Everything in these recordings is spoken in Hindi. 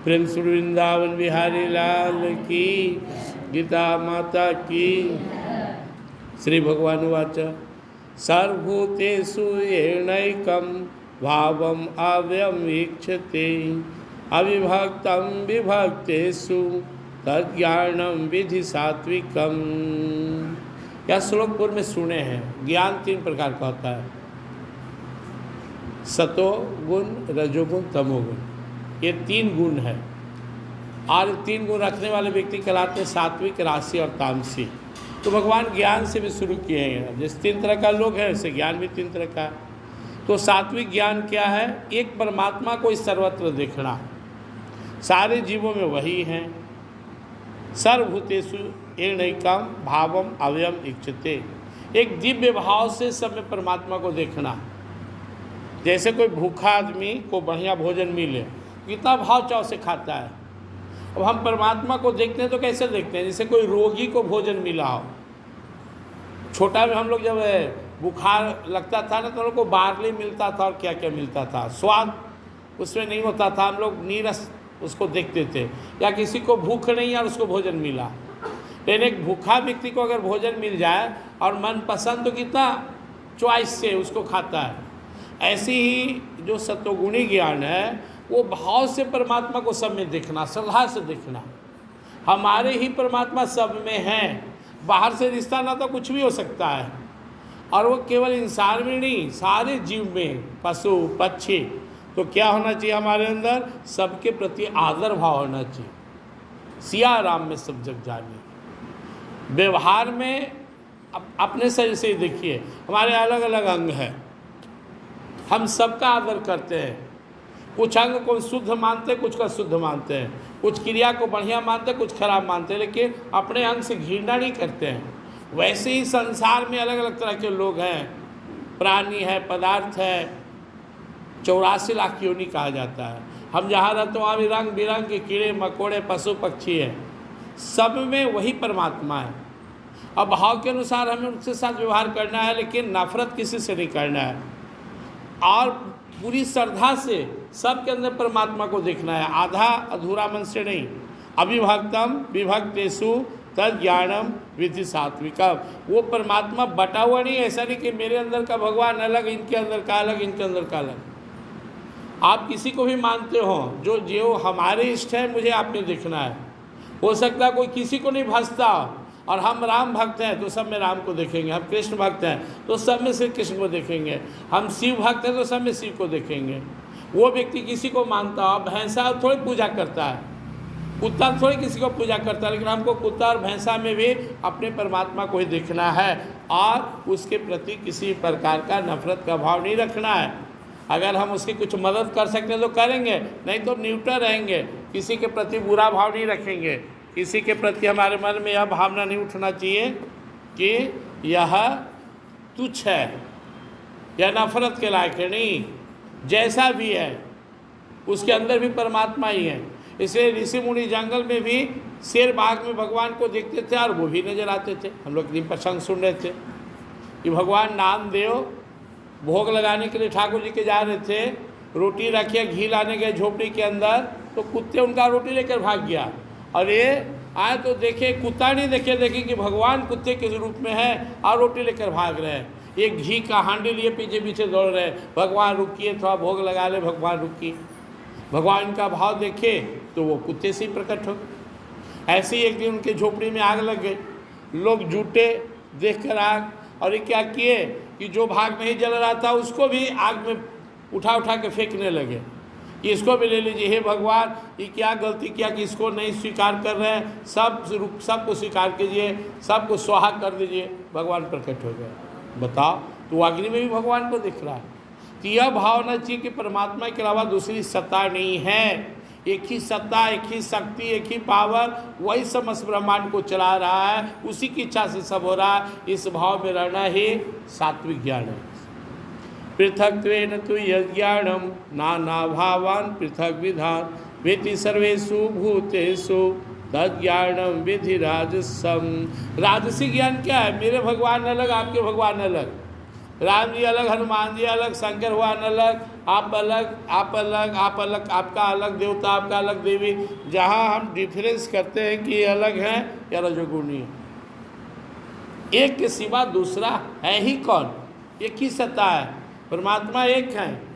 प्रेम श्री वृंदावन बिहारी लाल की, गीता माता की। श्री भगवान उवाच सर्वभूतेषु येनैकं भावम् अव्ययं वीक्षते अविभक्तं विभक्तेषु तज्ज्ञानं विधि सात्विकम्। यह श्लोक पूर्व में सुने हैं। ज्ञान 3 प्रकार का होता है, सतो गुण, रजोगुण, तमोगुण। ये 3 गुण है और 3 गुण रखने वाले व्यक्ति कहलाते हैं सात्विक, राशि और तामसी। तो भगवान ज्ञान से भी शुरू किए हैं। जिस 3 तरह का लोग हैं वैसे ज्ञान भी 3 तरह का है। तो सात्विक ज्ञान क्या है? एक परमात्मा को इस सर्वत्र देखना, सारे जीवों में वही हैं। सर्वभूतेषु येनैकं भावम् अव्ययम् ईक्षते, एक दिव्य भाव से सब में परमात्मा को देखना। जैसे कोई भूखा आदमी को बढ़िया भोजन मिले, कितना भाव चाव से खाता है। अब हम परमात्मा को देखते हैं तो कैसे देखते हैं? जैसे कोई रोगी को भोजन मिला हो। छोटा में हम लोग जब बुखार लगता था ना तो हम लोग को बार्ली मिलता था और क्या क्या मिलता था, स्वाद उसमें नहीं होता था, हम लोग नीरस उसको देखते थे। या किसी को भूख नहीं है और उसको भोजन मिला, लेकिन एक भूखा व्यक्ति को अगर भोजन मिल जाए और मन पसंद तो कितना चॉइस से उसको खाता है। ऐसी ही जो सत्वगुणी ज्ञान है वो भाव से परमात्मा को सब में देखना, श्रद्धा से देखना। हमारे ही परमात्मा सब में हैं, बाहर से रिश्ता ना तो कुछ भी हो सकता है। और वो केवल इंसान में नहीं, सारे जीव में, पशु पक्षी। तो क्या होना चाहिए हमारे अंदर? सबके प्रति आदर भाव होना चाहिए। सिया राम में सब जग जाने। व्यवहार में अपने शरीर से ही देखिए, हमारे अलग अलग अंग हैं, हम सबका आदर करते हैं। कुछ अंग को शुद्ध मानते हैं, कुछ का शुद्ध मानते हैं, कुछ क्रिया को बढ़िया मानते हैं, कुछ खराब मानते हैं, लेकिन अपने अंग से घृणा नहीं करते हैं। वैसे ही संसार में अलग अलग तरह के लोग हैं, प्राणी है, पदार्थ है। 84 लाख योनि कहा जाता है। हम जहाँ रहते वहाँ भी रंग बिरंग के कीड़े मकोड़े पशु पक्षी हैं, सब में वही परमात्मा है। अब भाव के अनुसार हमें उनके साथ व्यवहार करना है, लेकिन नफरत किसी से नहीं करना है। और पूरी श्रद्धा से सबके अंदर परमात्मा को देखना है, आधा अधूरा मन से नहीं। अविभक्तम विभक्तेषु तज्ज्ञानम विधि सात्विकम। वो परमात्मा बटा हुआ नहीं, ऐसा नहीं कि मेरे अंदर का भगवान अलग, इनके अंदर का अलग, इनके अंदर का अलग। आप किसी को भी मानते हो, जो हमारे इष्ट है मुझे आपने देखना है। हो सकता है कोई किसी को नहीं भजता, और हम राम भक्त हैं तो सब में राम को देखेंगे, हम कृष्ण भक्त हैं तो सब में श्री कृष्ण को देखेंगे, हम शिव भक्त हैं तो सब में शिव को देखेंगे। वो व्यक्ति किसी को मानता हो, भैंसा थोड़ी पूजा करता है, कुत्ता थोड़ी किसी को पूजा करता है, लेकिन हमको कुत्ता और भैंसा में भी अपने परमात्मा को ही देखना है और उसके प्रति किसी प्रकार का नफरत का भाव नहीं रखना है। अगर हम उसकी कुछ मदद कर सकते हैं तो करेंगे, नहीं तो न्यूट्रल रहेंगे, किसी के प्रति बुरा भाव नहीं रखेंगे। किसी के प्रति हमारे मन में यह भावना नहीं उठना चाहिए कि यह तुच्छ है, यह नफरत के लायक है। नहीं, जैसा भी है उसके अंदर भी परमात्मा ही है। इसलिए ऋषि मुनि जंगल में भी शेर बाघ में भगवान को देखते थे और वो भी नजर आते थे। हम लोग दिन प्रसंग सुन रहे थे कि भगवान नामदेव भोग लगाने के लिए ठाकुर जी के जा रहे थे, रोटी रखिए, घी लाने गए झोपड़ी के अंदर, तो कुत्ते उनका रोटी लेकर भाग गया। और ये आए तो देखे, कुत्ता नहीं देखे कि भगवान कुत्ते के रूप में है और रोटी लेकर भाग रहे हैं। एक घी का हांडी लिए पीछे पीछे दौड़ रहे हैं, भगवान रुकिए, थोड़ा भोग लगा ले, भगवान रुकिए। भगवान का भाव देखे तो वो कुत्ते से ही प्रकट हो गए। ऐसे ही एक दिन उनके झोपड़ी में आग लग गई, लोग जुटे देखकर आग, और ये क्या किए कि जो भाग नहीं जल रहा था उसको भी आग में उठा के फेंकने लगे कि इसको भी ले लीजिए। हे भगवान, ये क्या गलती किया कि इसको नहीं स्वीकार कर रहे हैं, सबको स्वीकार कीजिए, सबको स्वाहा कर दीजिए। भगवान प्रकट हो गए। बताओ, तो अग्नि में भी भगवान को दिख रहा है। तो यह भावना चाहिए कि परमात्मा के अलावा दूसरी सत्ता नहीं है, एक ही सत्ता, एक ही शक्ति, एक ही पावर, वही समस्त ब्रह्मांड को चला रहा है, उसी की इच्छा से सब हो रहा है। इस भाव में रहना ही सात्विक ज्ञान है। पृथक्त्वेन तु यज्ञानम नाना भावान पृथक विधान वेति सर्वेषु भूतेषु तज्ज्ञानम विधि राजसम। राजसी ज्ञान क्या है? मेरे भगवान अलग, आपके भगवान अलग, राम जी अलग, हनुमान जी अलग, शंकर भगवान अलग, आप अलग, आप अलग, आप अलग, आपका अलग देवता, आपका अलग देवी। जहाँ हम डिफरेंस करते हैं कि ये अलग है या रजोगुणी है, एक के सिवा दूसरा है ही कौन? एक ही सत्ता है, परमात्मा एक है।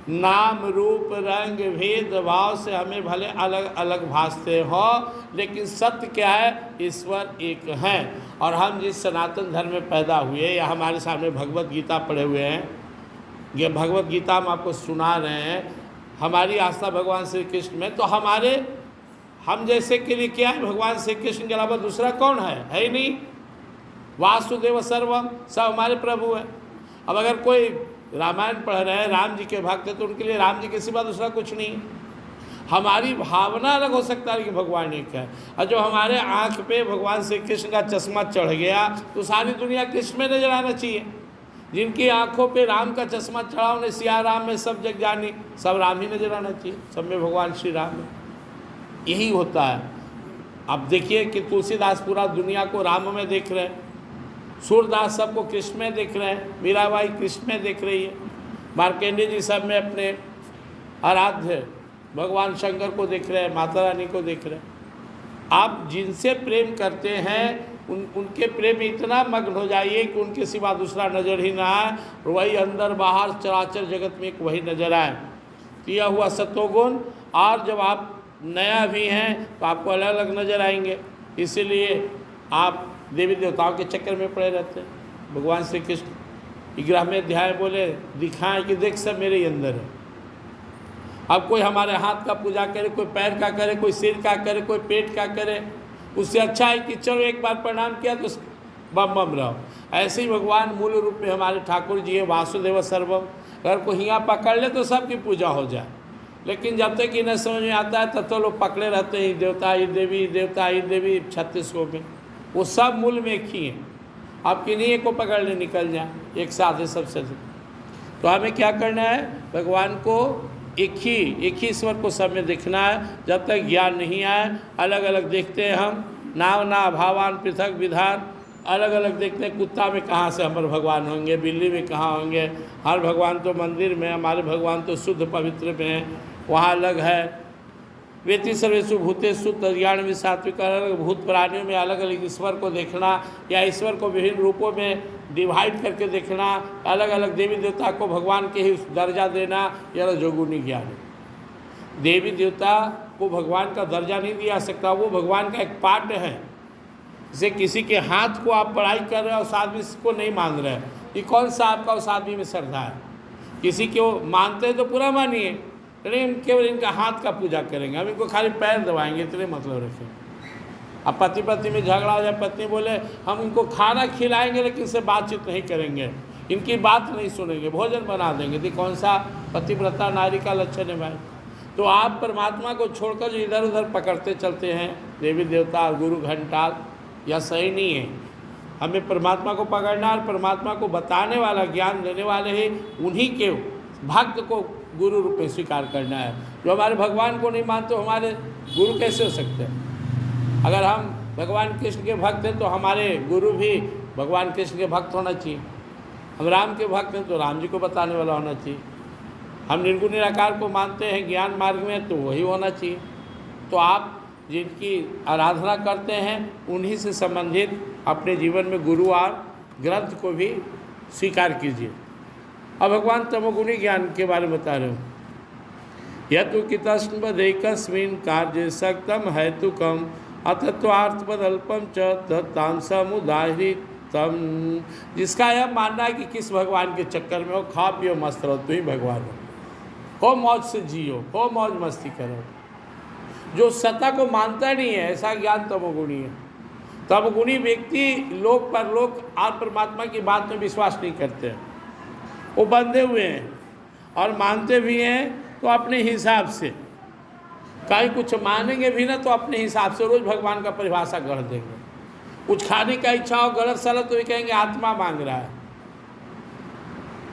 नाम रूप रंग भेद भाव से हमें भले अलग अलग भासते हो, लेकिन सत्य क्या है? ईश्वर एक है। और हम जिस सनातन धर्म में पैदा हुए, या हमारे सामने भगवत गीता पढ़े हुए हैं, ये भगवत गीता हम आपको सुना रहे हैं, हमारी आस्था भगवान श्री कृष्ण में, तो हम जैसे के लिए क्या है? भगवान श्री कृष्ण के अलावा दूसरा कौन है ही नहीं। वासुदेव सर्वम, सब हमारे प्रभु है। अब अगर कोई रामायण पढ़ रहे हैं, राम जी के भक्त हैं, तो उनके लिए राम जी के सिवा दूसरा कुछ नहीं है। हमारी भावना अलग हो सकता है कि भगवान एक है, और जो हमारे आँख पे भगवान श्री कृष्ण का चश्मा चढ़ गया तो सारी दुनिया कृष्ण में नजर आना चाहिए। जिनकी आंखों पे राम का चश्मा चढ़ा, उन्हें सिया राम में सब जग जानी, सब राम ही नजर आना चाहिए, सब में भगवान श्री राम है। यही होता है। अब देखिए कि तुलसीदास पूरा दुनिया को राम में देख रहे हैं, सूरदास सबको कृष्ण में देख रहे हैं, मीराबाई कृष्ण में देख रही है, मार्कंडेय जी सब में अपने आराध्य भगवान शंकर को देख रहे हैं, माता रानी को देख रहे हैं। आप जिनसे प्रेम करते हैं उनके प्रेम में इतना मग्न हो जाइए कि उनके सिवा दूसरा नज़र ही ना आए, और वही अंदर बाहर चराचर जगत में एक वही नज़र आए। तो यह हुआ सत्वगुण। और जब आप नया भी हैं तो आपको अलग अलग नज़र आएंगे, इसीलिए आप देवी देवताओं के चक्कर में पड़े रहते हैं। भगवान श्री कृष्ण 11वें अध्याय बोले, दिखाएं कि देख सब मेरे ही अंदर है। अब कोई हमारे हाथ का पूजा करे, कोई पैर का करे, कोई सिर का करे, कोई पेट का करे, उससे अच्छा है कि चलो एक बार प्रणाम किया तो बम बम रहो। ऐसे ही भगवान मूल रूप में हमारे ठाकुर जी है, वासुदेव सर्वम। अगर कोई हियाँ पकड़ ले तो सबकी पूजा हो जाए, लेकिन जब तक इन्हें समझ में आता है तब तो लोग पकड़े रहते हैं, देवता ही देवी, देवता ही देवी 3600 में, वो सब मूल में एक ही हैं। आप किन्हीं को पकड़ ले निकल जाए, एक साथ है सबसे। तो हमें क्या करना है? भगवान को एक ही ईश्वर को सब में देखना है। जब तक ज्ञान नहीं आए, अलग अलग देखते हैं हम, नाम ना भावान पृथक विधान, अलग अलग देखते हैं। कुत्ता में कहाँ से हमारे भगवान होंगे, बिल्ली में कहाँ होंगे, हर भगवान तो मंदिर में, हमारे भगवान तो शुद्ध पवित्र में है, वहाँ अलग है। वेति सर्वेषु भूतेषु तद्ज्ञानमि सात्विक, अलग भूत प्राणियों में अलग अलग ईश्वर को देखना, या ईश्वर को विभिन्न रूपों में डिवाइड करके देखना, अलग अलग देवी देवता को भगवान के ही दर्जा देना, यह रजोगुणी ज्ञान है। देवी देवता को भगवान का दर्जा नहीं दिया सकता, वो भगवान का एक पार्ट है। जैसे किसी के हाथ को आप पढ़ाई कर रहे हो, उस आदमी को नहीं मान रहे, ये कौन सा आपका उस आदमी में श्रद्धा है? किसी को मानते हैं तो पूरा मानिए, नहीं केवल इनका हाथ का पूजा करेंगे, हम इनको खाली पैर दबाएंगे, इतने मतलब रखें। अब पति पत्नी में झगड़ा हो जाए, पत्नी बोले हम इनको खाना खिलाएंगे लेकिन इससे बातचीत नहीं करेंगे, इनकी बात नहीं सुनेंगे, भोजन बना देंगे, तो कौन सा पतिव्रता नारी का लक्षण है भाई? तो आप परमात्मा को छोड़कर जो इधर उधर पकड़ते चलते हैं, देवी देवता गुरु घंटाल, यह सही नहीं है। हमें परमात्मा को पकड़ना और परमात्मा को बताने वाला, ज्ञान देने वाले ही उन्हीं के भक्त को गुरु रूप में स्वीकार करना है। जो हमारे भगवान को नहीं मानते हमारे गुरु कैसे हो सकते हैं? अगर हम भगवान कृष्ण के भक्त हैं तो हमारे गुरु भी भगवान कृष्ण के भक्त होना चाहिए। हम राम के भक्त हैं तो राम जी को बताने वाला होना चाहिए। हम निर्गुण निराकार को मानते हैं ज्ञान मार्ग में, तो वही होना चाहिए। तो आप जिनकी आराधना करते हैं उन्हीं से संबंधित अपने जीवन में गुरु और ग्रंथ को भी स्वीकार कीजिए। अब भगवान तमोगुणी ज्ञान के बारे में बता रहे हो। यतु कितस्मदेकस्मिन् कार्ये सक्तम हेतुकम अतत्वार्थपदल्पम च तत्तांसमुदाहृतम। जिसका यह मानना है कि किस भगवान के चक्कर में हो, खा पियो मस्त रहो, तुम ही भगवान हो, खूब मौज से जियो, खूब मौज मस्ती करो। जो सत्ता को मानता नहीं है, ऐसा ज्ञान तमोगुणी है। तमोगुणी व्यक्ति लोक परलोक और परमात्मा की बात में विश्वास नहीं करते हैं, वो बंधे हुए हैं, और मानते भी हैं तो अपने हिसाब से। कहीं कुछ मानेंगे भी ना तो अपने हिसाब से रोज़ भगवान का परिभाषा गढ़ देंगे। कुछ खाने का इच्छा हो गलत सलत तो भी कहेंगे आत्मा मांग रहा है।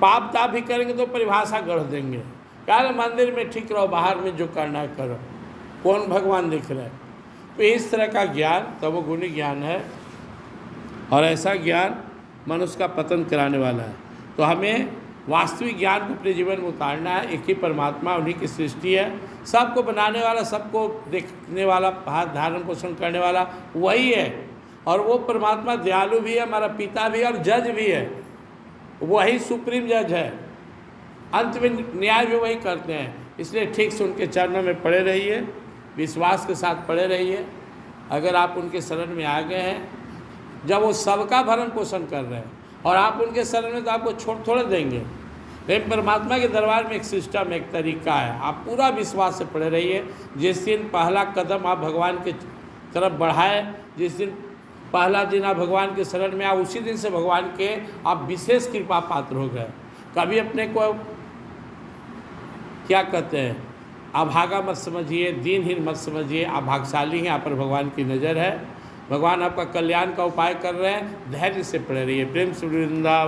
पाप ताप भी करेंगे तो परिभाषा गढ़ देंगे, क्या मंदिर में ठीक रहो, बाहर में जो करना है करो, कौन भगवान दिख रहा है? तो इस तरह का ज्ञान तमोगुणी ज्ञान है, और ऐसा ज्ञान मनुष्य का पतन कराने वाला है। तो हमें वास्तविक ज्ञान को अपने जीवन में उतारना है। एक ही परमात्मा, उन्हीं की सृष्टि है, सबको बनाने वाला, सबको देखने वाला, हाथ धारण पोषण करने वाला वही है। और वो परमात्मा दयालु भी है, हमारा पिता भी है और जज भी है। वही सुप्रीम जज है, अंत में न्याय भी वही करते हैं। इसलिए ठीक से उनके चरणों में पड़े रहिए, विश्वास के साथ पड़े रहिए। अगर आप उनके शरण में आ गए हैं, जब वो सबका भरण पोषण कर रहे हैं और आप उनके शरण में, तो आपको छोड़ थोड़े देंगे। लेकिन परमात्मा के दरबार में एक सिस्टम, एक तरीका है। आप पूरा विश्वास से पड़े रहिए। जिस दिन पहला कदम आप भगवान के तरफ बढ़ाए, जिस दिन पहला दिन आप भगवान के शरण में आए, उसी दिन से भगवान के आप विशेष कृपा पात्र हो गए। कभी अपने को क्या कहते हैं, अभागा मत समझिए, दीनहीन मत समझिए। आप भाग्यशाली हैं, आप पर भगवान की नज़र है। भगवान आपका कल्याण का उपाय कर रहे हैं। धैर्य से पड़े रहिए। प्रेम से वृंदावन।